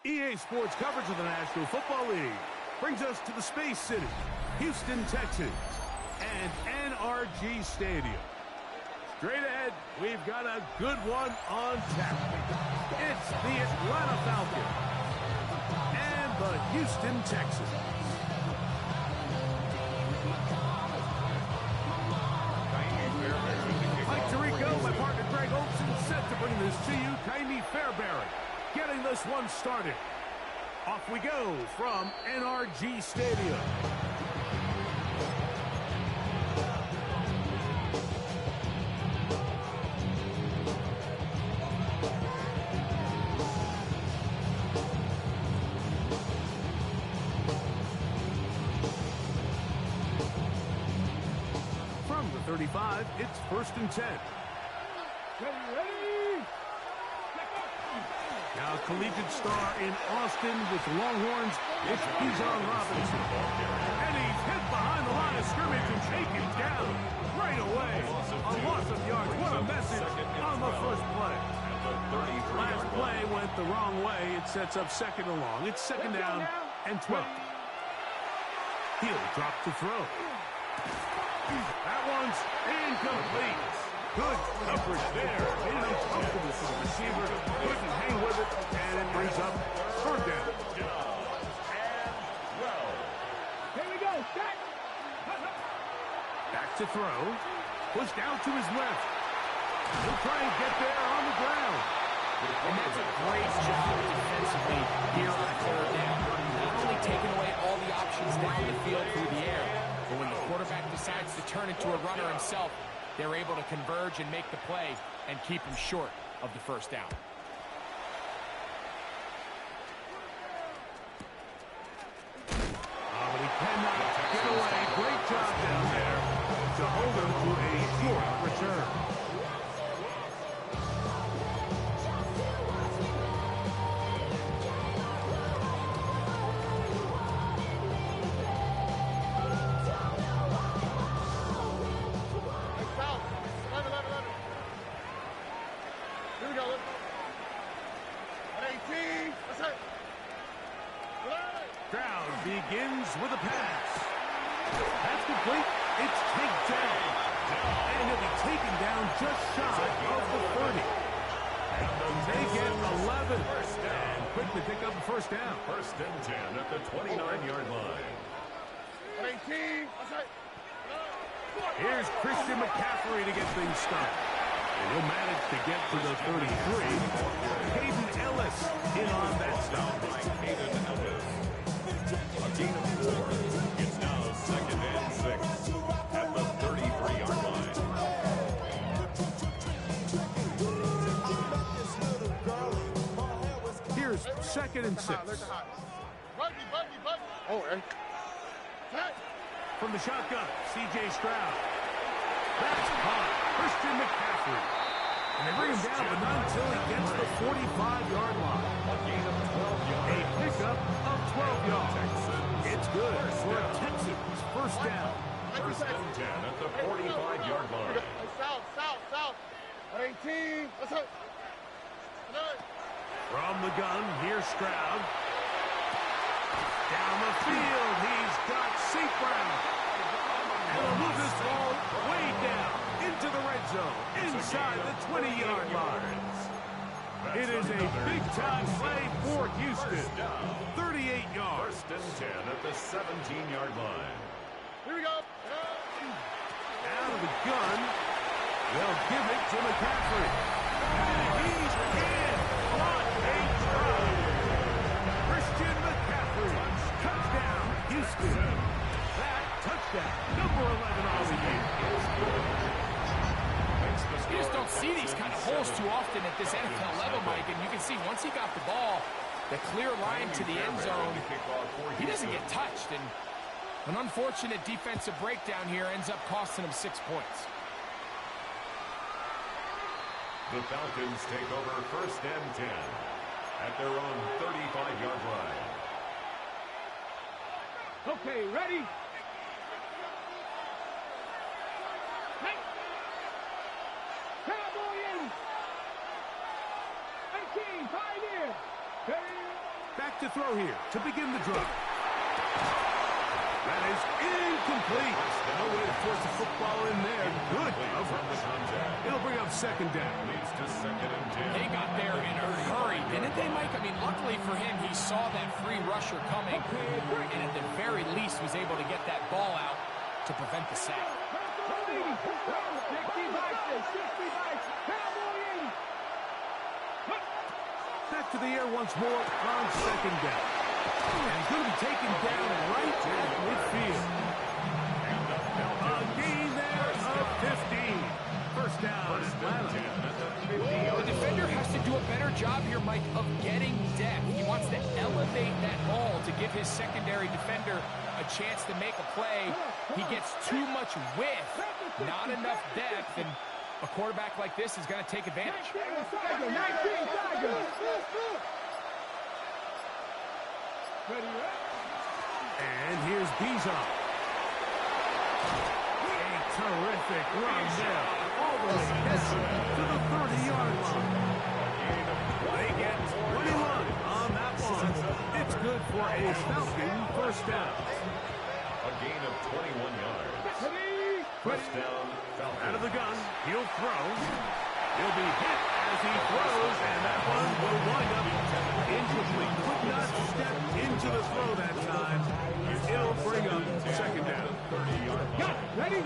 EA Sports coverage of the National Football League brings us to the Space City, Houston, Texas, and NRG Stadium. Straight ahead, we've got a good one on tap. It's the Atlanta Falcons and the Houston Texans. Mike Tirico, my partner Greg Olson, set to bring this to you. Kaimi Fairbairn getting this one started. Off we go from NRG Stadium. From the 35, it's 1st and 10. Now collegiate star in Austin with the Longhorns, it's Bijan Robinson. And he's hit behind the line of scrimmage and taken down right away. A loss of yards. What a message on the first play. Last play went the wrong way. It sets up 2nd and long. It's 2nd down and 12. He'll drop to throw. That one's incomplete. Good coverage there. Made it uncomfortable for the receiver. Couldn't hang with it, and it brings up 3rd down. Here we go. Back to throw. Pushed out to his left. He'll try and get there on the ground. And that's a great job defensively here on 3rd down. Not only taking away all the options down the field through the air, but when the quarterback decides to turn into a runner himself, they're able to converge and make the play and keep him short of the 1st down. But he cannot get away. Great job down there to hold him to a short return. Stroud begins with a pass. That's complete. It's takedown. And he'll be taken down just shy of the 30. They get 11. And quickly pick up the 1st down. 1st and 10 at the 29-yard line. Here's Christian McCaffrey to get things started. And he'll manage to get to the 33. Caden Ellis in on that stop. A gain of 4. It's now 2nd and 6 at the 33-yard line. Here's 2nd and 6. From the shotgun, C.J. Stroud. That's caught. Christian McCaffrey. And they bring him down, but not until he gets the 45-yard line. A gain of 12 yards. A pickup of 12 yards. It's good for a Texans 1st down. 1st and 10 at the 45-yard line. South. 18. From the gun, here's Stroud. Down the field, he's got St. Brown. And he'll move this ball way down into the red zone, inside the 20-yard line. It is a big-time play for Houston. 38 yards. 1st and 10 at the 17-yard line. Here we go. Out of the gun, they'll give it to McCaffrey. And he's in. What a try. Christian McCaffrey. Touchdown, Houston. That touchdown, number 11 on the year. You just don't see these kind of holes too often at this NFL level, Mike, and you can see once he got the ball, the clear line to the end zone, he doesn't get touched, and an unfortunate defensive breakdown here ends up costing him 6 points. The Falcons take over 1st and 10 at their own 35-yard line. Okay, ready? to throw here to begin the drive. That is incomplete. No way to force the football in there. Good coverage. It'll bring up second down. Leads to 2nd and 10. They got there in a hurry, didn't they, Mike? I mean, luckily for him, he saw that free rusher coming, and at the very least was able to get that ball out to prevent the sack. Back to the air once more on second down. And he's going to be taken down right at midfield. A gain there of 15. First down. The defender has to do a better job here, Mike, of getting depth. He wants to elevate that ball to give his secondary defender a chance to make a play. He gets too much width, not enough depth, and a quarterback like this is going to take advantage. And here's Bijan. A terrific run there. All the way gets him to the 30-yard line. They get 21 on that one. It's good for a Falcon first down. A gain of 21 yards. First down, Falcons. Out of the gun, he'll throw. He'll be hit as he throws, and that one will wind up incomplete. Could not step into the throw that time. It'll bring up second down. 30-yard line. Got it. Ready?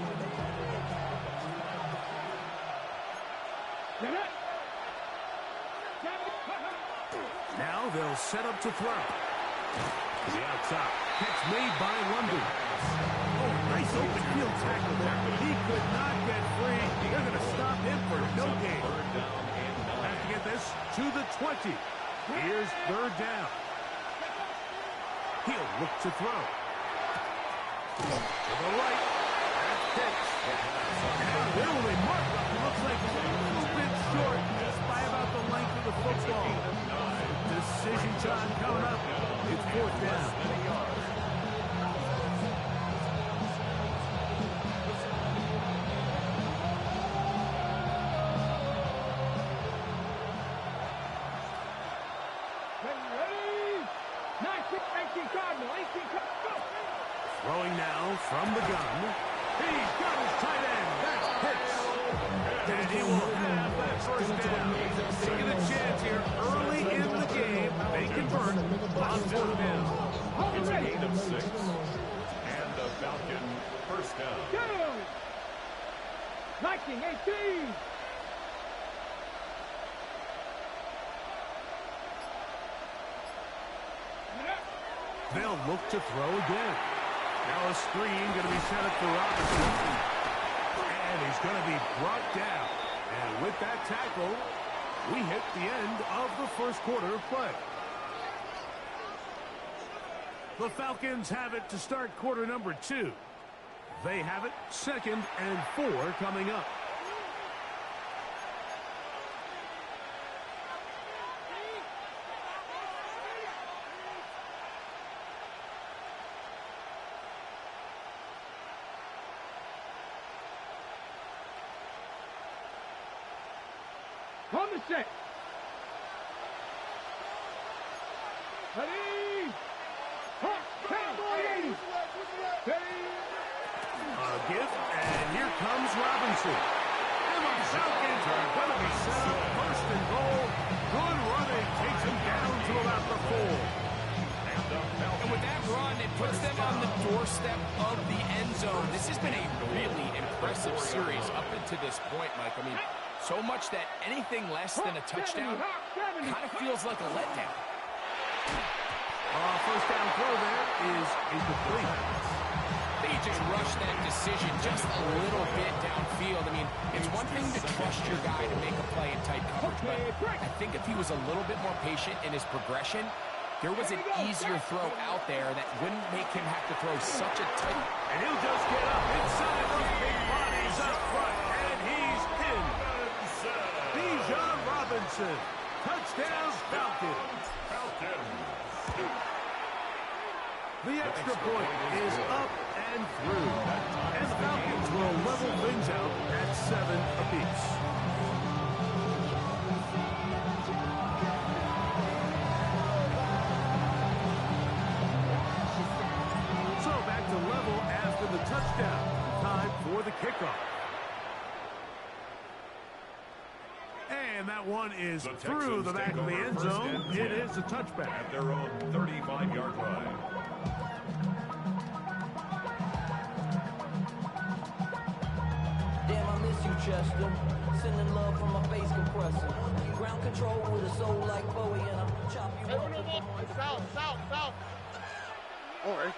Now they'll set up to throw. To the outside. Catch made by London. Oh, nice open field tackle there. He could not get free. They're going to stop him for no gain. Have to get this to the 20. Here's third down. He'll look to throw. To the right. That's pitch. Now there will be mark up. It looks like a little bit short just by about the length of the football. Decision time coming up. It's fourth down. Throwing now from the gun. He's got his tight end. That's Pitts. And he will have that first down. Taking a chance here early in the game. They convert on fourth down. It's a gain of 6. And the Falcon first down. Go! 19-18. They'll look to throw again. Now a screen going to be set up for Robinson. And he's going to be brought down. And with that tackle, we hit the end of the first quarter of play. The Falcons have it to start quarter number 2. They have it 2nd and 4 coming up. On the set. Ready? Ready? A gift, and here comes Robinson. And the Falcons are going to be set up first and goal. Good running takes him down to about the 4. And with that run, it puts them on the doorstep of the end zone. This has been a really impressive series up until this point, Mike. I mean, so much that anything less than a touchdown kind of feels like a letdown. First down throw there is incomplete. They just rushed that decision just a little bit downfield. I mean, it's one thing to trust your guy to make a play in tight coverage, but I think if he was a little bit more patient in his progression, there was an easier throw out there that wouldn't make him have to throw such a tight. And he'll just get up inside those big bodies up front, and he's pinned. Bijan Robinson. Touchdown, Falcons. The extra point is up and through. And the Falcons will level things out at 7 apiece. kickoff. And that one is through the back of the end zone. It is a touchback. At their own 35-yard line. Damn, I miss you, Chester. Sending love from my face compressor. Ground control with a soul like Bowie, and I'll chop you up. South. All right.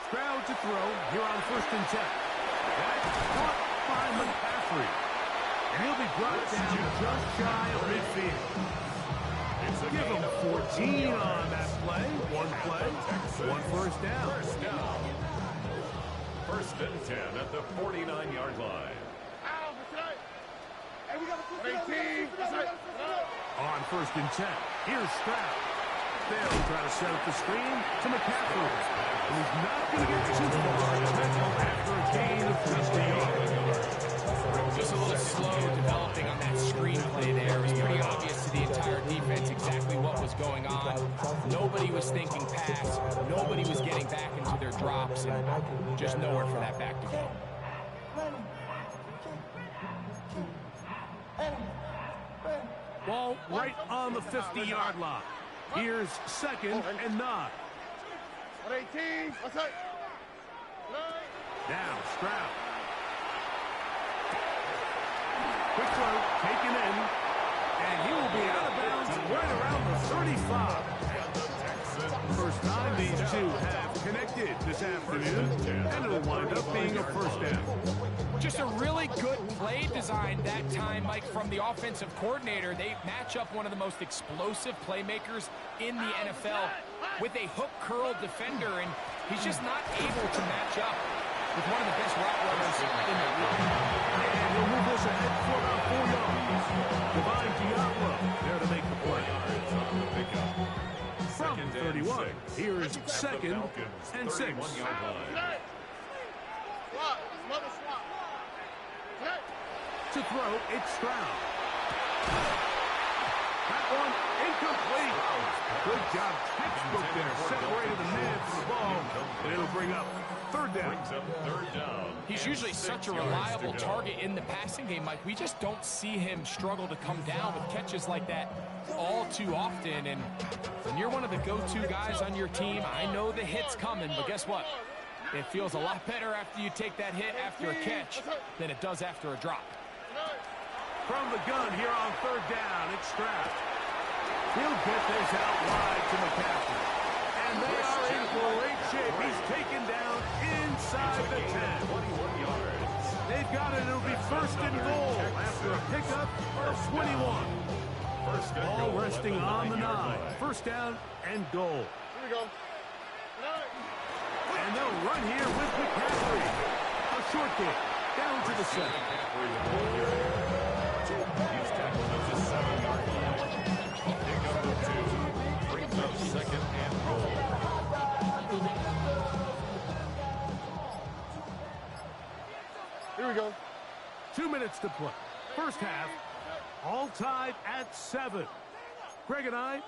Stroud to throw here on 1st and 10. That's caught by McCaffrey. And he'll be brought down just shy of midfield. Give him 14 on that play. One play, one first down. 1st and 10 at the 49-yard line. On 1st and 10, here's Stroud. They'll try to set up the screen to McCaffrey. And he's not going to get too far after a gain of just a yard. Just a little slow developing on that screenplay there. It was pretty obvious to the entire defense exactly what was going on. Nobody was thinking pass. Nobody was getting back into their drops. And just nowhere for that back to go. Ball right on the 50-yard line. Here's 2nd and 9. Now Stroud. Quick throw, taken in, and he will be out of bounds right around the 35. First time these two have connected this afternoon, and it'll wind up being a first down. Just a really good play design that time, Mike, from the offensive coordinator. They match up one of the most explosive playmakers in the NFL with a hook curl defender, and he's just not able to match up with one of the best route runners in the league. And he'll move this ahead for about 4 yards. Divine Diablo there to make the play. From 31, here's 2nd and 6. To throw, it's Stroud. That one incomplete. Good job, textbook there. Separated the man from the ball, and it'll bring up 3rd down. He's usually such a reliable target in the passing game, Mike. We just don't see him struggle to come down with catches like that all too often. And when you're one of the go-to guys on your team, I know the hit's coming, but guess what? It feels a lot better after you take that hit after a catch than it does after a drop. From the gun here on 3rd down, it's Stroud. He'll get this out wide to McCaffrey. And they are in great shape. He's taken down inside the 10. 21 yards. They've got it. It'll be 1st and goal after a pickup of 21. Ball resting on the 9. 1st down and goal. Here we go. And they'll run here with McCaffrey. A short kick down to the 7. He's tackled at the 7-yard line. Pickup of 2. Brings up 2nd and goal. Here we go. 2 minutes to play. First half, all tied at 7. Greg and I,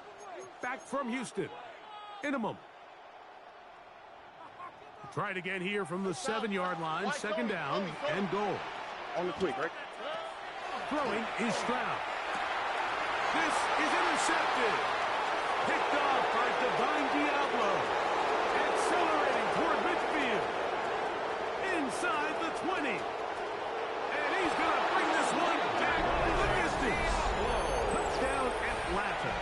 back from Houston. Intimum. Try it again here from the 7-yard line. 2nd down and goal. On the quick, right? Throwing is Stroud. This is intercepted. Picked off by Divine Diablo. Accelerating toward midfield. Inside the 20. And he's going to bring this one back the distance. Touchdown Atlanta.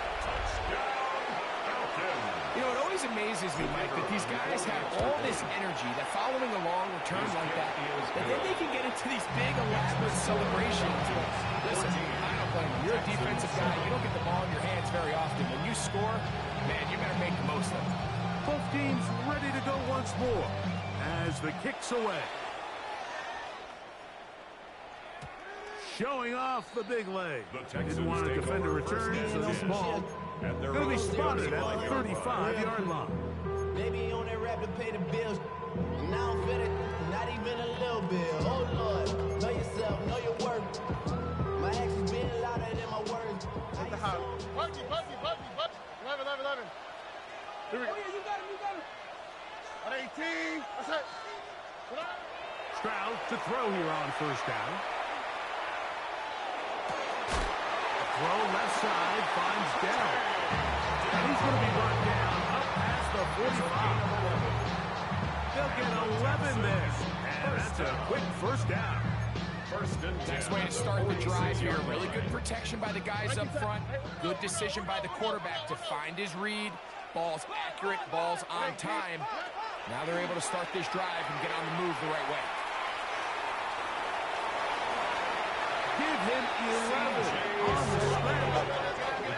You know, it always amazes me, Mike, that these guys have all this energy that following a long return like that then they can get into these big, elaborate celebrations. But listen, I don't blame you. You're a defensive guy. You don't get the ball in your hands very often. When you score, man, you better make the most of it. Both teams ready to go once more as the kick's away. Showing off the big leg. Didn't want to defend a return, so this ball going to be spotted at the 35-yard line. Baby on that rap to pay the bills. Now I'm fitted, not even a little bit. Oh Lord, know yourself, know your worth. My actions being louder than my words. At the high. Bucky. 11. Here we go. Oh yeah, you got him. 18. That's it. Stroud to throw here on first down. Throw left side, finds Dell. And he's going to be brought down up past the 45. They'll get 11 there. And that's a quick first down. Next way to start the drive here. Really good protection by the guys up front. Good decision by the quarterback to find his read. Ball's accurate, ball's on time. Now they're able to start this drive and get on the move the right way. Give him 11 on the scramble.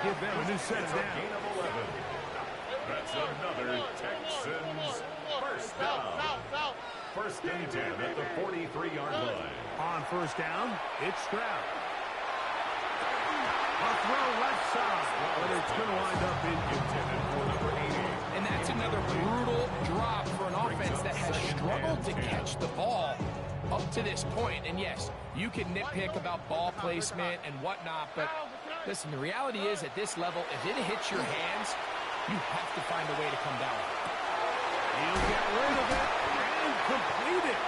Give them a new set of down. That's another Texans first down. First and 10 at the 43-yard line. On first down, it's Stroud. A throw left side, but it's going to wind up intended for number 80. And that's another brutal drop for an offense that has struggled to catch the ball up to this point. And yes, you can nitpick about ball placement and whatnot, but listen, the reality is at this level, if it hits your hands, you have to find a way to come down. He'll get rid of it and complete it.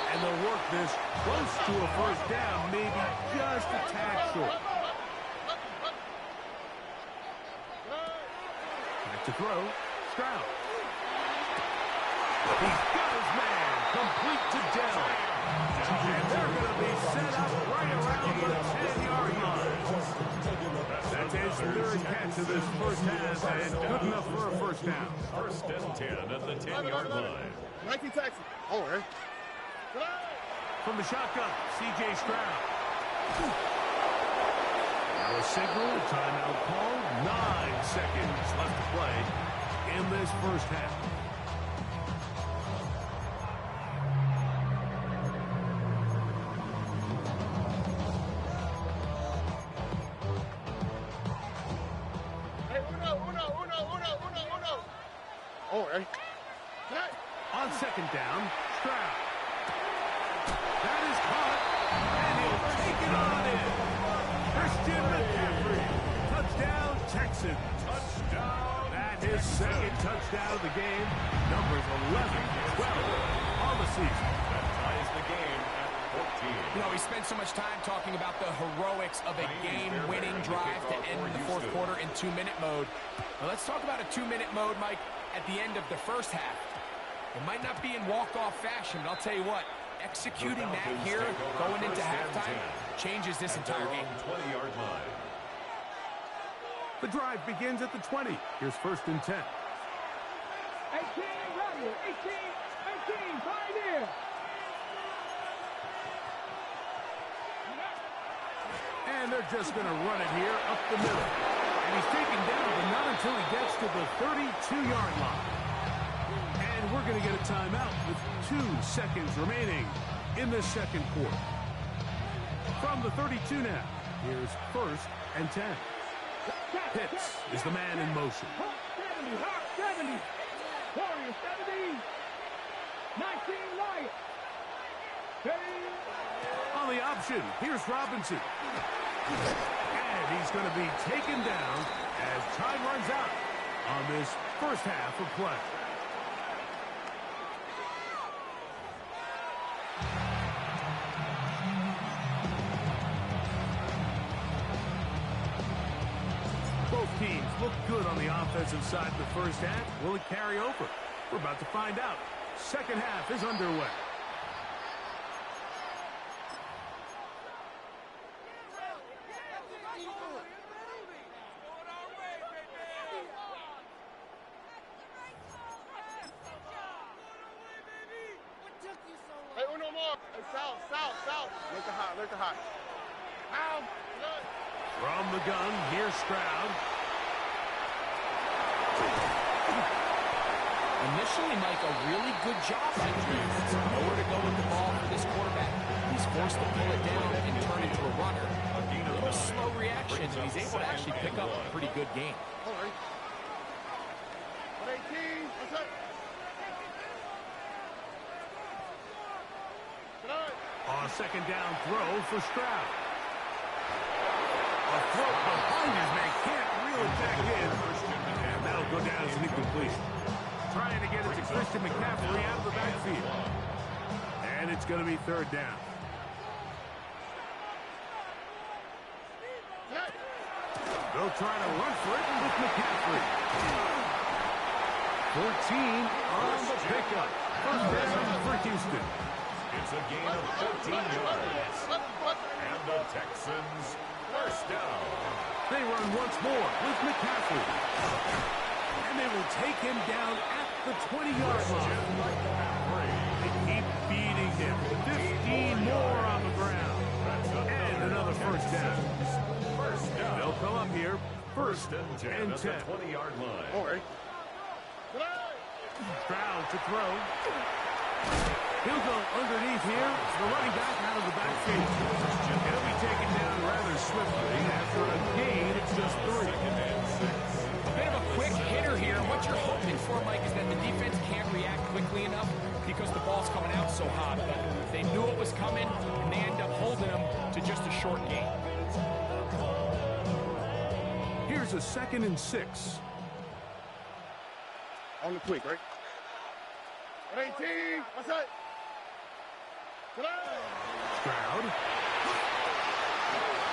And they'll work this close to a first down, maybe just a tad short. Back to throw, Stroud. He's got his man, complete to Dell. And they're going to be set up right around the 10-yard line. That's his third catch of this first half, and good enough for a first down. First and 10 at the 10-yard line. 19 Texans. Oh, right. From the shotgun, C.J. Stroud. Now a signal, timeout called. 9 seconds left to play in this first half. Oh, right. On second down, Stroud. That is caught, and he'll take it on in. Christian McCaffrey. Touchdown, Texans. Touchdown. That is second touchdown of the game. Numbers 11-12 on the season. That ties the game at 14. You know, we spent so much time talking about the heroics of a game-winning drive to end the fourth quarter in 2-minute mode. Now let's talk about a 2-minute mode, Mike, at the end of the first half. It might not be in walk-off fashion, but I'll tell you what, executing that here, going into halftime, changes this entire game. 20-yard line. The drive begins at the 20. Here's first and 10. 18, ready. 18, pioneer. And they're just going to run it here up the middle. And he's taken down, but not until he gets to the 32-yard line. And we're going to get a timeout with 2 seconds remaining in the second quarter. From the 32 now, here's first and 10. Pitts is the man in motion. 70, Warriors 70, 19 Lions. On the option, here's Robinson. And he's going to be taken down as time runs out on this first half of play. Both teams look good on the offensive side of the first half. Will it carry over? We're about to find out. Second half is underway. Hey, uno more. Hey, south. Look the hot. Ow. Good. From the gun, here's Stroud. Initially, Mike, a really good job by the defense. Nowhere to go with the ball for this quarterback. He's forced to pull it down and turn into a runner. A little slow reaction, and he's able to actually pick up a pretty good game. All right. 18. What's up? On a second down throw for Stroud. A throw behind his man, can't reel it back in. And that'll go down as an incompletion. trying to get it to Christian McCaffrey out of the backfield. And it's going to be third down. They'll try to run for it with McCaffrey. 14 on the pickup. First down for Houston. It's a gain of 14 yards. And the Texans first down. They run once more with McCaffrey. And they will take him down at the 20-yard line. They keep beating him. 15 more on the ground. And another first down. They'll come up here. First and 10 at the 20-yard line. All right. Stroud to throw. He'll go underneath here. The running back out of the backfield. He'll be taken down rather swiftly. After a gain, it's just 3. A bit of a quick hitter here. What you're hoping for, Mike, is that the defense can't react quickly enough because the ball's coming out so hot. But they knew it was coming, and they end up holding them to just a short gain. Here's a 2nd and 6. On the quick, right? 18. What's that? Stroud.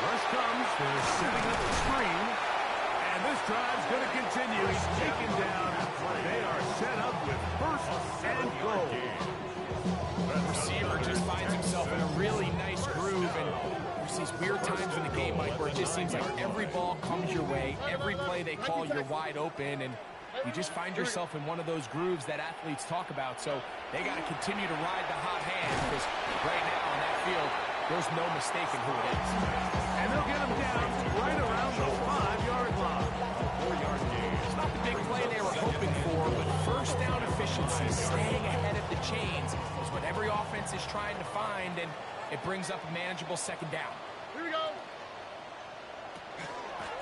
Rush comes. They're setting up the screen. And this drive's going to continue. He's taken down. They are set up with first and goal. The receiver just finds himself in a really nice groove, and there's these weird times in the game, Mike, where it just seems like every ball comes your way, every play they call, you're wide open, and you just find yourself in one of those grooves that athletes talk about. So they got to continue to ride the hot hand, because right now on that field, there's no mistaking who it is. And they'll get him down right around the 5-yard line. 4-yard gain. It's not the big play they were hoping for, but first down efficiency, staying ahead of the chains, is what every offense is trying to find, and it brings up a manageable 2nd down. Here we go.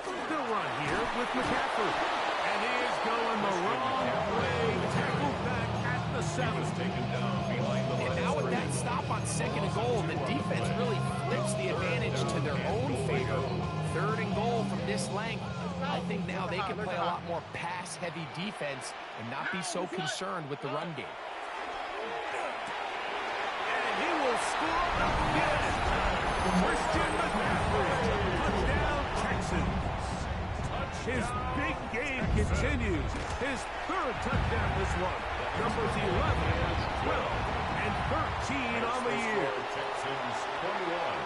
They'll run here with McCaffrey. And he is going the wrong way. Tackled back at the 7. Taken down behind the line. And now with that stop on 2nd and goal, the defense really flips the advantage to their own favor. 3rd and goal from this length. I think now they can play a lot more pass-heavy defense and not be so concerned with the run game. And he will score again. Christian McCaffrey. Touchdown, Texans. His big game continues. His 3rd touchdown this one. Numbers 11, 12, and 13 on the year. Texans 21,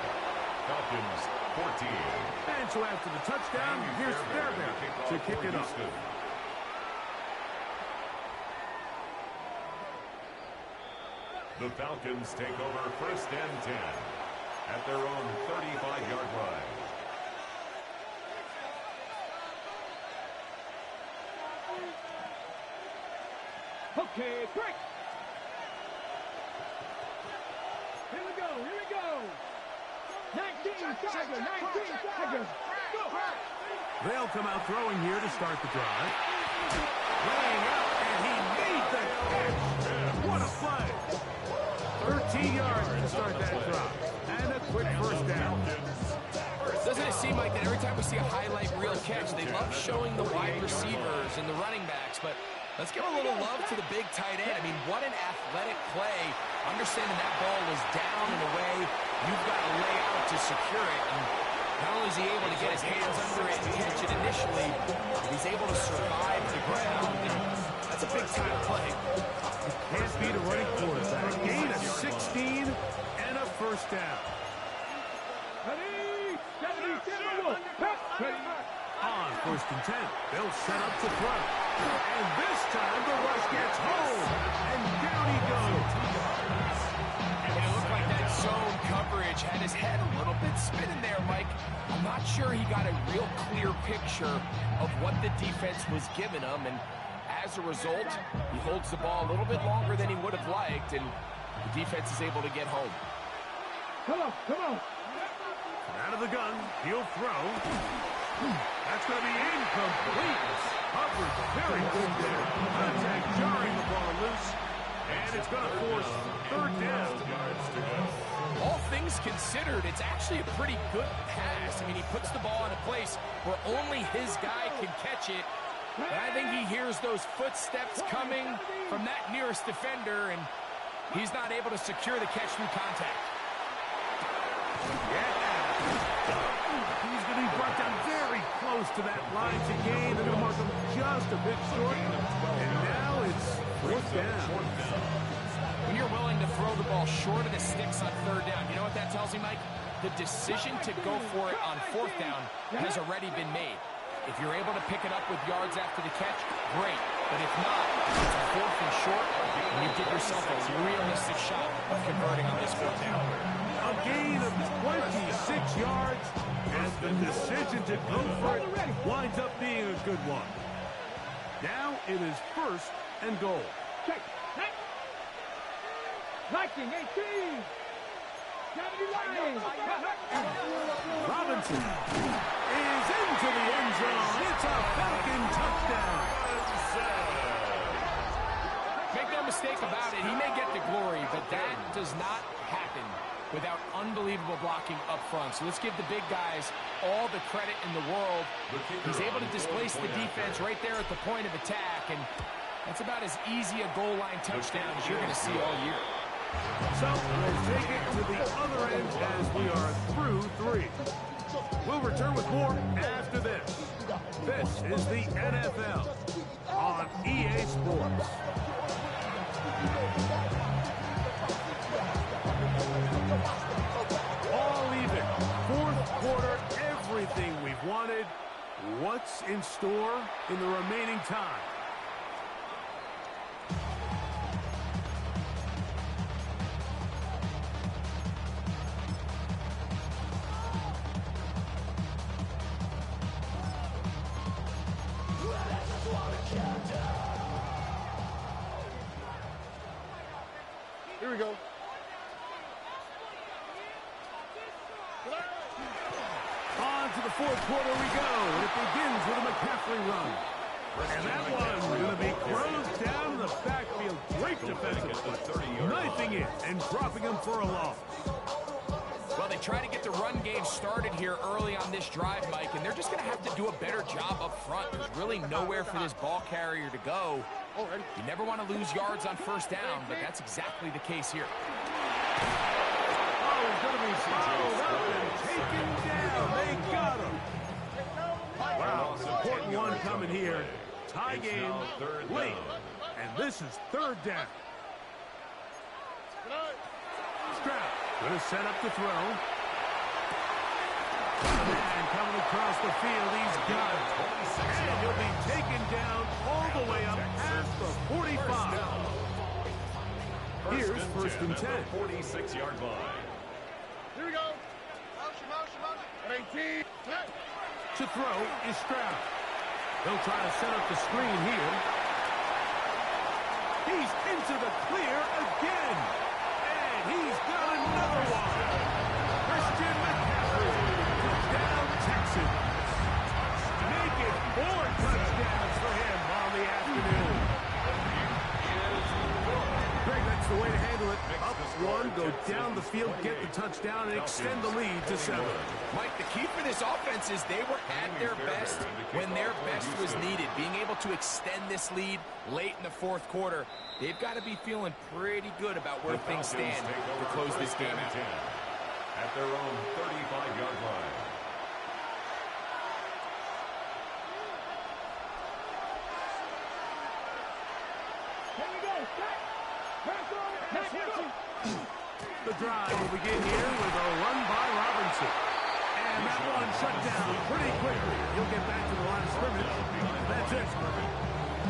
Falcons 14. And so after the touchdown, here's Fairbairn to kick it off. The Falcons take over first and 10 at their own 35-yard line. Okay, break. Here we go, here we go. 19 Tigers, 19 Tigers. Go. They'll come out throwing here to start the drive. Laying out, and he made the catch. What a play. 13 yards to start that drive. And a quick first down. Doesn't it seem like that every time we see a highlight reel catch, they love showing the wide receivers and the running backs, but let's give a little love to the big tight end. I mean, what an athletic play. Understanding that ball was down and away, you've got to lay out to secure it. And not only is he able to get his hands under it and catch it initially, he's able to survive the ground. And that's a big-time play. Can't beat a running quarterback. Gain of 16 and a first down. On 1st and 10, they'll set up to throw. And this time the rush gets home. And down he goes. And it looked like that zone coverage had his head a little bit spinning there, Mike. I'm not sure he got a real clear picture of what the defense was giving him. And as a result, he holds the ball a little bit longer than he would have liked. And the defense is able to get home. Come on. Out of the gun, he'll throw. That's going to be incomplete. Hubbard very good there. Contact jarring the ball loose. And it's going to force 3rd down. All things considered, it's actually a pretty good pass. I mean, he puts the ball in a place where only his guy can catch it. And I think he hears those footsteps coming from that nearest defender, and he's not able to secure the catch through contact. He's going to be brought down very close to that line to gain. They're going to mark him just a bit short. And now it's fourth down. When you're willing to throw the ball short of the sticks on third down, you know what that tells me, Mike? The decision to go for it on fourth down has already been made. If you're able to pick it up with yards after the catch, great. But if not, it's a fourth and short, and you give yourself a realistic shot of converting on this fourth down. A gain of 26 yards, and the decision to go for it winds up being a good one. Now it is first and goal. Check. 19, 18. 79. Robinson is into the end zone. It's a Falcon touchdown. Make no mistake about it, he may get the glory, but that does not happen without unbelievable blocking up front. So let's give the big guys all the credit in the world. He's able to displace the defense right there at the point of attack, and that's about as easy a goal line touchdown as you're going to see all year. So we'll take it to the other end as we are through three. We'll return with more after this. This is the NFL on EA Sports. All even. Fourth quarter, everything we've wanted. What's in store in the remaining time? Here we go. On to the fourth quarter we go, and it begins with a McCaffrey run. And that one's going to be closed down in the backfield. Great defensive, knifing it and dropping him for a loss. Well, they try to get the run game started here early on this drive, Mike, and they're just going to have to do a better job up front. There's really nowhere for this ball carrier to go. You never want to lose yards on first down, but that's exactly the case here. Oh, he's going to be fouled up and taken down. They got him. Wow, important one coming here. Tie game late, and this is third down. Stroud going to set up the throw. And coming across the field, he's got it. And he'll be taken down all the way up past the 45. Here's first and 10. 46-yard line. Here we go. Motion. 18. To throw is Stroud. He'll try to set up the screen here. He's into the clear again. And he's got another one. Christian McCaffrey. Touchdown, Texans. Make it 4 touchdowns for him on the afternoon. Greg, that's the way to handle it. Up one, go down the field, get the touchdown, and extend the lead to 7. Mike, the key for this offense is they were at their best when their best was needed. Being able to extend this lead late in the fourth quarter, they've got to be feeling pretty good about where things stand to close this game out. At their own 35-yard line. Here we go. The drive will begin here with a run by Robinson. And that one shut down pretty quickly. He'll get back to the line of scrimmage. That's it.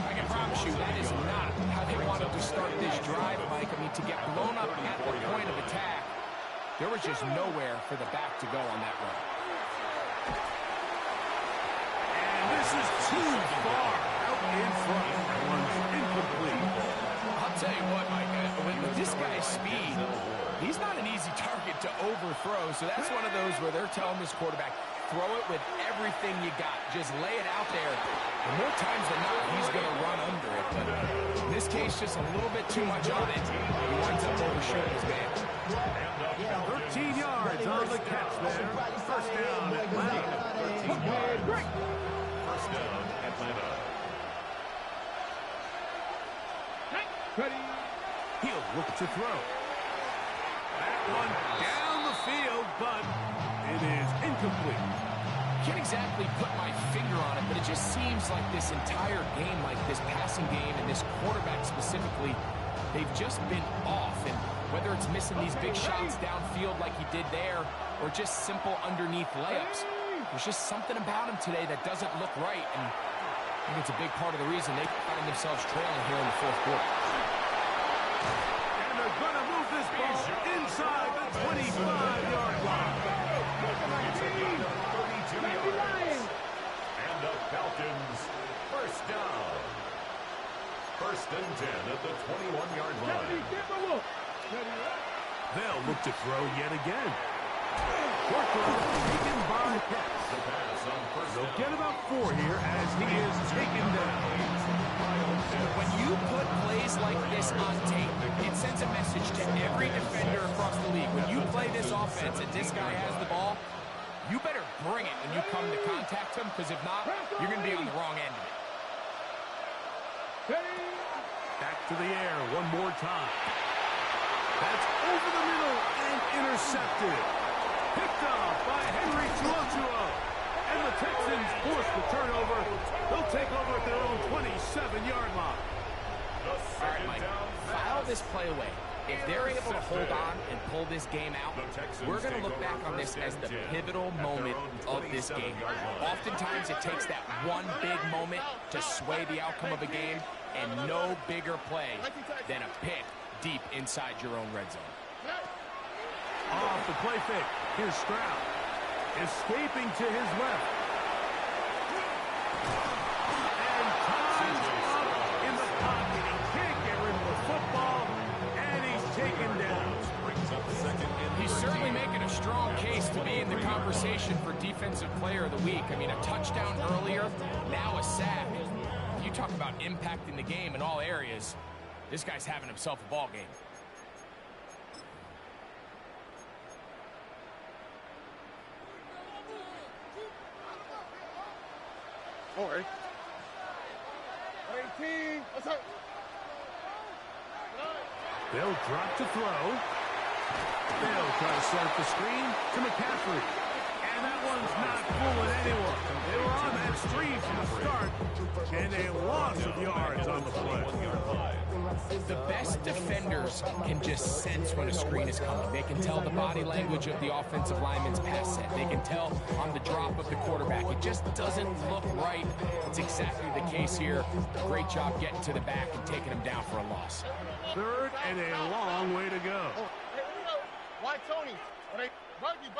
I can promise you that is not how they wanted to start this drive, Mike. I mean, to get blown up at the point of attack, there was just nowhere for the back to go on that run. And this is too far out in front. That one's incomplete. I'll tell you what, Mike, with this guy's speed, he's not an easy target to overthrow, so that's one of those where they're telling this quarterback, throw it with everything you got. Just lay it out there. And more times than not, he's going to run under it. But in this case, just a little bit too much on it. He winds up overshooting his man. 13 yards on the catch there. First down, Atlanta. First down, Atlanta. Ready. He'll look to throw. That one down the field, but it is incomplete. Can't exactly put my finger on it, but it just seems like this entire game, like this passing game and this quarterback specifically, they've just been off. And whether it's missing these big shots downfield like he did there or just simple underneath layups, there's just something about him today that doesn't look right. And I think it's a big part of the reason they find themselves trailing here in the fourth quarter. And they're going to move this ball inside the 25-yard line. And the Falcons first down. First and 10 at the 21-yard line. They'll look to throw yet again. Short throw taken by Pitts. The pass on first They'll down. get about 4 here as he is taken down. When you put plays like this on tape, it sends a message to every defender across the league. When you play this offense and this guy has the ball, you better bring it when you come to contact him, because if not, you're going to be on the wrong end of it. Back to the air one more time. That's over the middle and intercepted. Picked off by Henry Tuotuo. And the Texans force the turnover. They'll take over at their own 27-yard line. All right, Mike, file this play away. If they're able to hold on and pull this game out, we're going to look back on this as the pivotal moment of this game. Oftentimes, it takes that one big moment to sway the outcome of a game, and no bigger play than a pick deep inside your own red zone. Off the play fake. Here's Stroud. Escaping to his left. And time's up in the pocket. He can't get rid of the football, and he's taken down. He's certainly making a strong case to be in the conversation for Defensive Player of the Week. I mean, a touchdown earlier, now a sack. You talk about impacting the game in all areas. This guy's having himself a ball game. Don't worry. 18. What's up? They'll drop to throw. They'll try to set up the screen to McCaffrey. And that one's not fooling anyone. They were on that screen from the start, and a loss of yards on the play. The best defenders can just sense when a screen is coming. They can tell the body language of the offensive lineman's pass set. They can tell on the drop of the quarterback. It just doesn't look right. It's exactly the case here. Great job getting to the back and taking him down for a loss. Third and a long way to go. Why Tony? Buggy.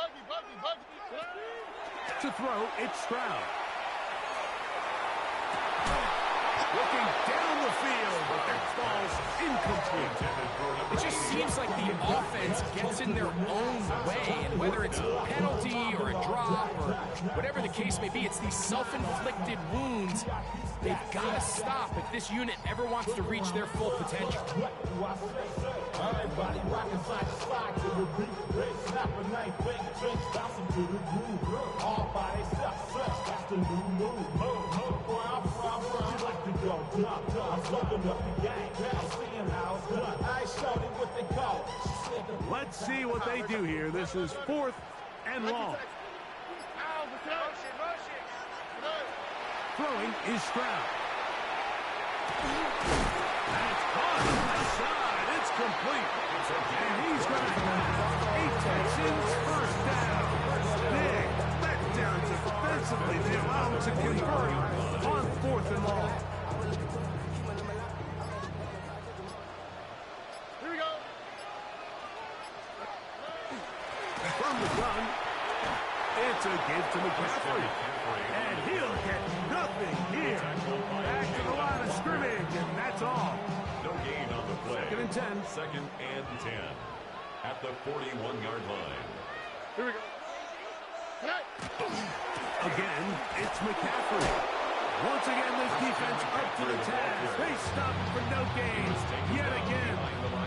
To throw, it's Stroud. Looking down the field, but that ball's incomplete. It just seems like the offense gets in their own way, and whether it's a penalty or a drop or whatever the case may be, it's these self-inflicted wounds. They've got to stop if this unit ever wants to reach their full potential. Everybody rockin' side to side to the beat. They snap a knife, bang, drinks, bouncing to the groove. All by themselves, that's the new move. Where I'm from, you like to go dumb. I'm smoking up the gang, I'm seeing how it's done. I showed it what they call it. Let's see what they do here. This is 4th and long. Throwing is Stroud. That's caught on the side. It's complete. And he's going to have a Texans first down. Big letdown defensively. They allow him to convert on 4th and long. Here we go. From the gun, it's a give to McCaffrey. And he'll get nothing here. Back to the line of scrimmage, and that's all. No gain on the play. 2nd and 10. 2nd and 10 at the 41-yard line. Here we go. Again, it's McCaffrey. Once again, this defense up to the task. They stop for no gains yet again.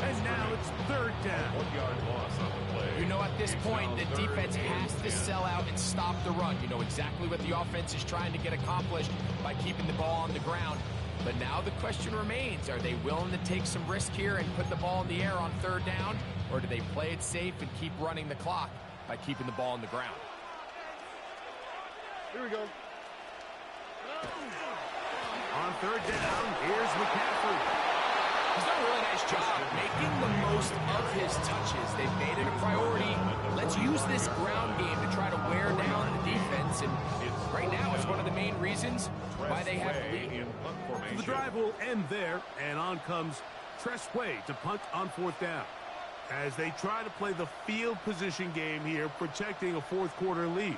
And now it's 3rd down. 1-yard loss on the play. You know, at this point, the defense has to sell out and stop the run. You know exactly what the offense is trying to get accomplished by keeping the ball on the ground. But now the question remains, are they willing to take some risk here and put the ball in the air on third down, or do they play it safe and keep running the clock by keeping the ball on the ground? Here we go. On third down, here's McCaffrey. He's done a really nice job making the most of his touches. They've made it a priority. Let's use this ground game to try to wear down the defense. And right now, it's one of the main reasons why they have the lead. So the drive will end there, and on comes Tress Way to punt on fourth down. As they try to play the field position game here, protecting a fourth quarter lead.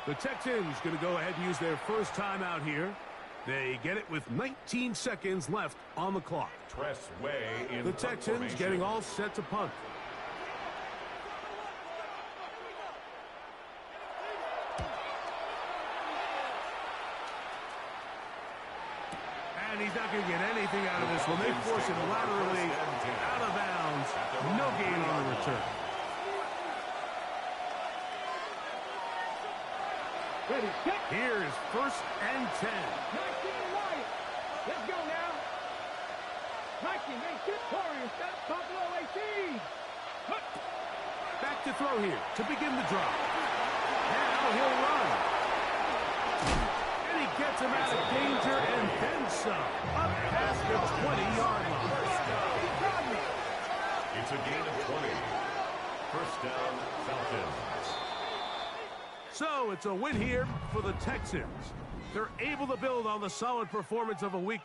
The Texans going to go ahead and use their first timeout here. They get it with 19 seconds left on the clock. The Texans getting all set to punt. And he's not going to get anything out of this one. They force him laterally out of bounds. No gain on the return. Ready, set. Here's first and 10. 19 Wyatt. Let's go now. 19, they get Corey. Stop Buffalo 18. Back to throw here to begin the drive. Now he'll run. And he gets him out of danger and then some. Up past the 20-yard line. It's a gain of 20. First down, Falcons. So it's a win here for the Texans. They're able to build on the solid performance of a week ago.